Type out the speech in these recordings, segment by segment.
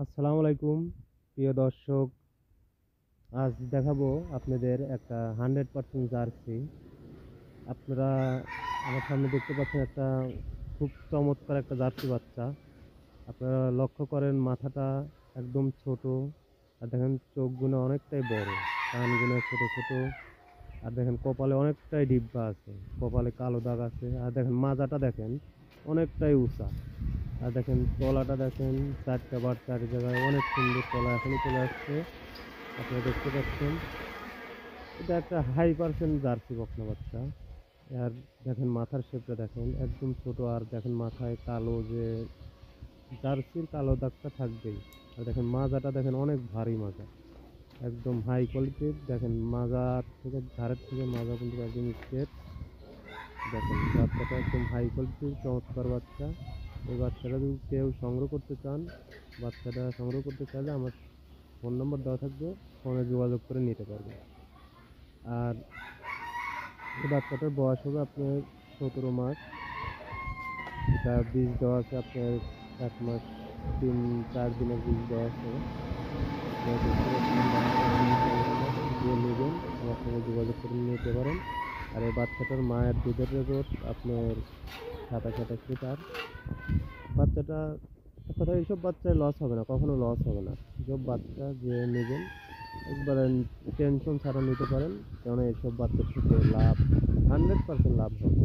আসসালামু আলাইকুম প্রিয় দর্শক। আজ দেখাবো আপনাদের একটা 100% জার্সি। আপনারা আমার সামনে দেখতে পাচ্ছেন একটা খুব চমৎকার একটা জার্সি বাচ্চা। আপনারা লক্ষ্য করেন মাথাটা একদম ছোট, আর দেখেন চোখগুলো অনেকটাই বড়, কানগুলো ছোট ছোট, আর দেখেন কপালে অনেকটাই ডিব্বা আছে, কপালে কালো দাগ আছে। আর দেখেন মাজাটা দেখেন অনেকটাই উঁচা। আর দেখেন তলাটা দেখেন, চারটা বার চার জায়গায় অনেক সুন্দর তলা এখনই চলে আসছে। আপনারা দেখতে পাচ্ছেন এটা একটা হাই পার্সেন্ট জার্সি বকনা বাচ্চা। আর দেখেন মাথার শেপটা দেখেন একদম ছোট, আর দেখেন মাথায় কালো যে জার্সির কালো দাগটা থাকবেই। আর দেখেন মাজাটা দেখেন অনেক ভারী মাজা, একদম হাই কোয়ালিটির। দেখেন মাজা থেকে ধারের থেকে মাজা কিন্তু একদম স্ট্রেট। দেখেন বাচ্চাটা একদম হাই কোয়ালিটির চমৎকার বাচ্চা। এই বাচ্চাটা যদি কেউ সংগ্রহ করতে চান, বাচ্চাটা সংগ্রহ করতে চাইলে আমার ফোন নম্বর দেওয়া থাকবে, ফোনে যোগাযোগ করে নিতে পারবেন। আর এই বাচ্চাটার বয়স হবে আপনার 17 মাস। এটা বীজ দেওয়া আছে আপনার 1 মাস 3-4 দিনের বীজ দেওয়া আছে। আপনারা দেখতে পাচ্ছেন বাচ্চাটা খুবই চমৎকার। যে নেবেন আমার সঙ্গে যোগাযোগ করে নিতে পারেন। আর এই বাচ্চাটার মায়ের দুধের রেকর্ড আপনার 27-28 লিটার। বাচ্চাটা এক কথায় এইসব বাচ্চায় লস হবে না, কখনো লস হবে না। এসব বাচ্চা যে নেবেন একবারে টেনশন ছাড়া নিতে পারেন, কেননা এইসব বাচ্চার থেকে লাভ 100% লাভ হবে।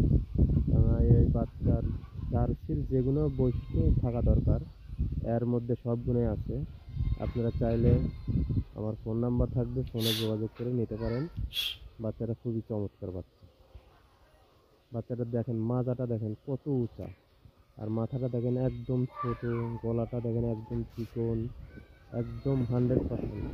কেননা এই বাচ্চার জার্সির যেগুলো বৈশিষ্ট্য থাকা দরকার এর মধ্যে সব গুণই আছে। আপনারা চাইলে আমার ফোন নাম্বার থাকবে, ফোনে যোগাযোগ করে নিতে পারেন। বাচ্চাটা খুবই চমৎকার বাচ্চা। বাচ্চাটা দেখেন মাজাটা দেখেন কত উঁচা, আর মাথাটা দেখেন একদম ছোট, গলাটা দেখেন একদম চিকন, একদম 100%।